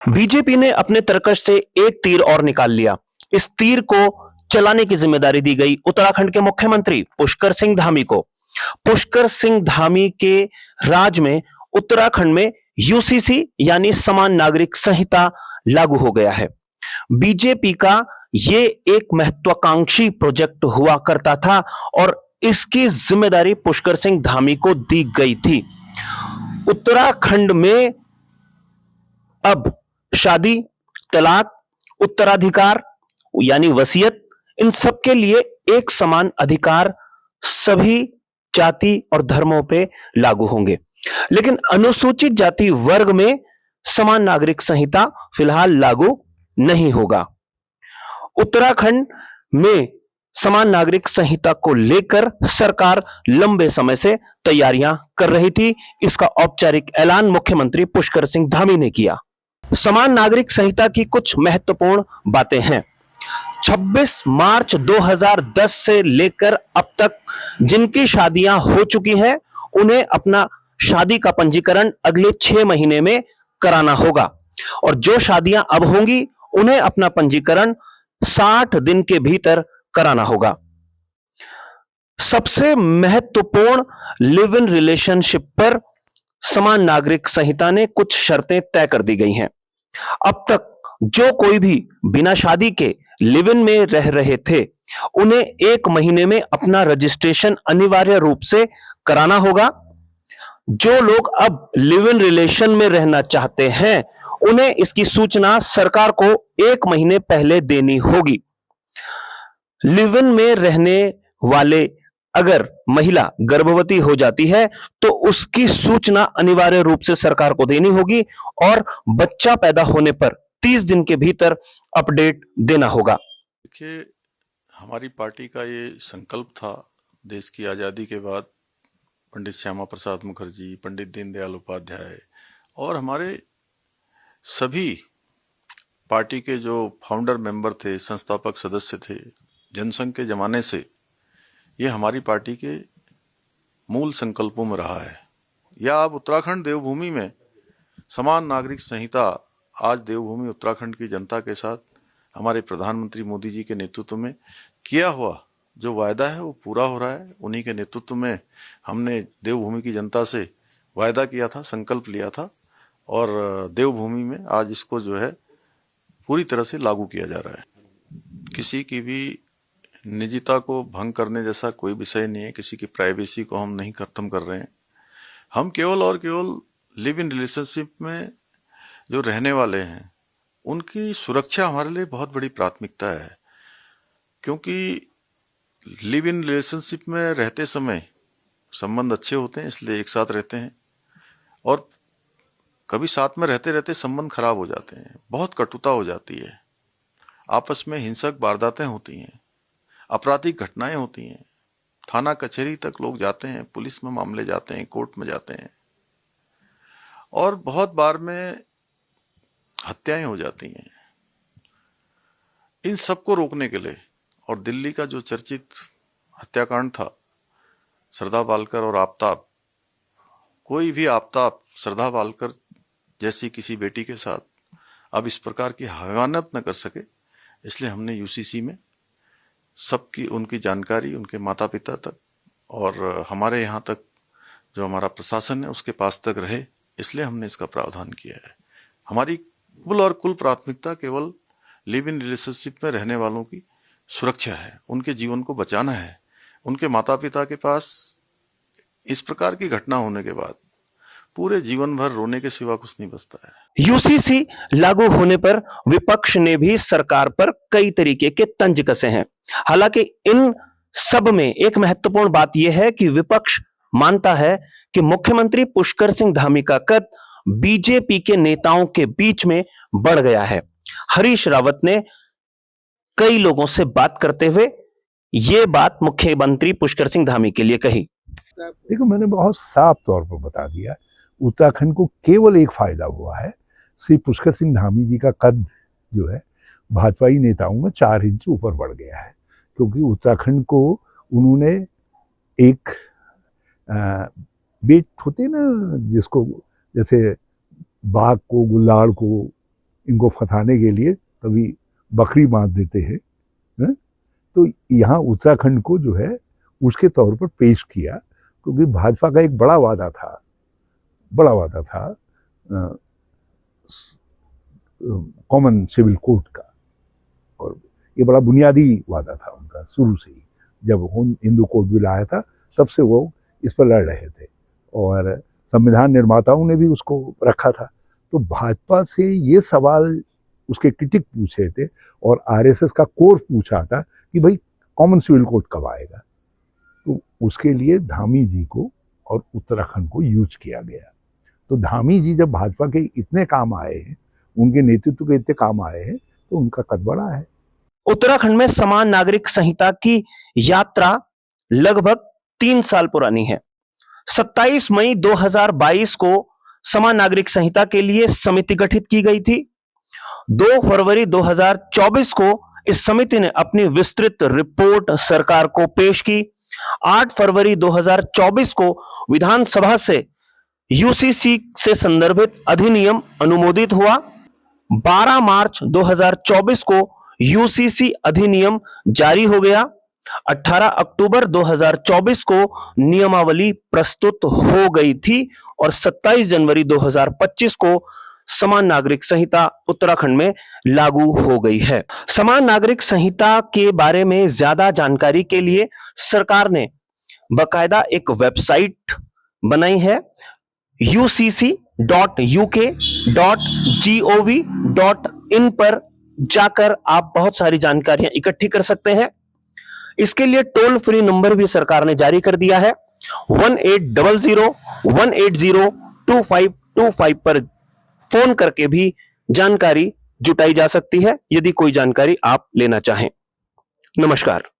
BJP ने अपने तरकश से एक तीर और निकाल लिया। इस तीर को चलाने की जिम्मेदारी दी गई उत्तराखंड के मुख्यमंत्री पुष्कर सिंह धामी को। पुष्कर सिंह धामी के राज में उत्तराखंड में यूसीसी यानी समान नागरिक संहिता लागू हो गया है। बीजेपी का ये एक महत्वाकांक्षी प्रोजेक्ट हुआ करता था और इसकी जिम्मेदारी पुष्कर सिंह धामी को दी गई थी। उत्तराखंड में अब शादी, तलाक, उत्तराधिकार यानी वसीयत, इन सब के लिए एक समान अधिकार सभी जाति और धर्मों पे लागू होंगे। लेकिन अनुसूचित जाति वर्ग में समान नागरिक संहिता फिलहाल लागू नहीं होगा। उत्तराखंड में समान नागरिक संहिता को लेकर सरकार लंबे समय से तैयारियां कर रही थी। इसका औपचारिक ऐलान मुख्यमंत्री पुष्कर सिंह धामी ने किया। समान नागरिक संहिता की कुछ महत्वपूर्ण बातें हैं। 26 मार्च 2010 से लेकर अब तक जिनकी शादियां हो चुकी हैं, उन्हें अपना शादी का पंजीकरण अगले 6 महीने में कराना होगा और जो शादियां अब होंगी, उन्हें अपना पंजीकरण 60 दिन के भीतर कराना होगा। सबसे महत्वपूर्ण लिव इन रिलेशनशिप पर समान नागरिक संहिता ने कुछ शर्तें तय कर दी गई हैं। अब तक जो कोई भी बिना शादी के लिव इन में रह रहे थे, उन्हें 1 महीने में अपना रजिस्ट्रेशन अनिवार्य रूप से कराना होगा। जो लोग अब लिव इन रिलेशन में रहना चाहते हैं, उन्हें इसकी सूचना सरकार को 1 महीने पहले देनी होगी। लिव इन में रहने वाले अगर महिला गर्भवती हो जाती है तो उसकी सूचना अनिवार्य रूप से सरकार को देनी होगी और बच्चा पैदा होने पर 30 दिन के भीतर अपडेट देना होगा। देखिए, हमारी पार्टी का ये संकल्प था देश की आज़ादी के बाद। पंडित श्यामा प्रसाद मुखर्जी, पंडित दीनदयाल उपाध्याय और हमारे सभी पार्टी के जो फाउंडर मेंबर थे, संस्थापक सदस्य थे, जनसंघ के जमाने से ये हमारी पार्टी के मूल संकल्पों में रहा है। या अब उत्तराखंड देवभूमि में समान नागरिक संहिता आज देवभूमि उत्तराखंड की जनता के साथ हमारे प्रधानमंत्री मोदी जी के नेतृत्व में किया हुआ जो वायदा है वो पूरा हो रहा है। उन्हीं के नेतृत्व में हमने देवभूमि की जनता से वायदा किया था, संकल्प लिया था और देवभूमि में आज इसको जो है पूरी तरह से लागू किया जा रहा है। किसी की भी निजता को भंग करने जैसा कोई विषय नहीं है। किसी की प्राइवेसी को हम नहीं खत्म कर रहे हैं। हम केवल और केवल लिव इन रिलेशनशिप में जो रहने वाले हैं उनकी सुरक्षा हमारे लिए बहुत बड़ी प्राथमिकता है, क्योंकि लिव इन रिलेशनशिप में रहते समय संबंध अच्छे होते हैं, इसलिए एक साथ रहते हैं और कभी साथ में रहते रहते संबंध खराब हो जाते हैं, बहुत कटुता हो जाती है, आपस में हिंसक वारदातें होती हैं, आपराधिक घटनाएं होती हैं, थाना कचहरी तक लोग जाते हैं, पुलिस में मामले जाते हैं, कोर्ट में जाते हैं और बहुत बार में हत्याएं हो जाती हैं। इन सबको रोकने के लिए और दिल्ली का जो चर्चित हत्याकांड था, श्रद्धा बालकर और आफताब, कोई भी आफताब श्रद्धा बालकर जैसी किसी बेटी के साथ अब इस प्रकार की हयानत न कर सके, इसलिए हमने यूसीसी में सबकी उनकी जानकारी उनके माता पिता तक और हमारे यहाँ तक जो हमारा प्रशासन है उसके पास तक रहे, इसलिए हमने इसका प्रावधान किया है। हमारी कुल प्राथमिकता केवल लिव इन रिलेशनशिप में रहने वालों की सुरक्षा है, उनके जीवन को बचाना है। उनके माता पिता के पास इस प्रकार की घटना होने के बाद पूरे जीवन भर रोने के सिवा कुछ नहीं बचता है। यूसीसी लागू होने पर विपक्ष ने भी सरकार पर कई तरीके के तंज कसे हैं। हालांकि इन सब में एक महत्वपूर्ण बात यह है कि विपक्ष मानता है कि मुख्यमंत्री पुष्कर सिंह धामी का कद बीजेपी के नेताओं के बीच में बढ़ गया है। हरीश रावत ने कई लोगों से बात करते हुए यह बात मुख्यमंत्री पुष्कर सिंह धामी के लिए कही। देखो, मैंने बहुत साफ तौर पर बता दिया, उत्तराखंड को केवल एक फायदा हुआ है, श्री पुष्कर सिंह धामी जी का कद जो है भाजपाई नेताओं में 4 इंच ऊपर बढ़ गया है, क्योंकि उत्तराखंड को उन्होंने एक बेट होते ना, जिसको जैसे बाघ को, गुल्लाड़ को इनको फंसाने के लिए कभी बकरी बांध देते हैं, हैं? तो यहाँ उत्तराखंड को जो है उसके तौर पर पेश किया, क्योंकि भाजपा का एक बड़ा वादा था कॉमन सिविल कोड का, और ये बड़ा बुनियादी वादा था उनका शुरू से ही। जब हिंदू कोड बिल आया था तब से वो इस पर लड़ रहे थे, और संविधान निर्माताओं ने भी उसको रखा था। तो भाजपा से ये सवाल उसके क्रिटिक पूछे थे, और आरएसएस का कोर पूछा था कि भाई कॉमन सिविल कोड कब आएगा। तो उसके लिए धामी जी को और उत्तराखंड को यूज किया गया। तो धामी जी जब भाजपा के इतने काम आए हैं, उनके नेतृत्व के इतने काम आए हैं, तो उनका कद बड़ा है। उत्तराखंड में समान नागरिक संहिता की यात्रा लगभग 3 साल पुरानी है। 27 मई 2022 को समान नागरिक संहिता के लिए समिति गठित की गई थी। 2 फरवरी 2024 को इस समिति ने अपनी विस्तृत रिपोर्ट सरकार को पेश की। 8 फरवरी 2024 को विधानसभा से यूसीसी से संदर्भित अधिनियम अनुमोदित हुआ। 12 मार्च 2024 को यूसीसी अधिनियम जारी हो गया। 18 अक्टूबर 2024 को नियमावली प्रस्तुत हो गई थी और 27 जनवरी 2025 को समान नागरिक संहिता उत्तराखंड में लागू हो गई है। समान नागरिक संहिता के बारे में ज्यादा जानकारी के लिए सरकार ने बकायदा एक वेबसाइट बनाई है, ucc.uk.gov.in पर जाकर आप बहुत सारी जानकारियां इकट्ठी कर सकते हैं। इसके लिए टोल फ्री नंबर भी सरकार ने जारी कर दिया है। 1800-180-2525 पर फोन करके भी जानकारी जुटाई जा सकती है, यदि कोई जानकारी आप लेना चाहें। नमस्कार।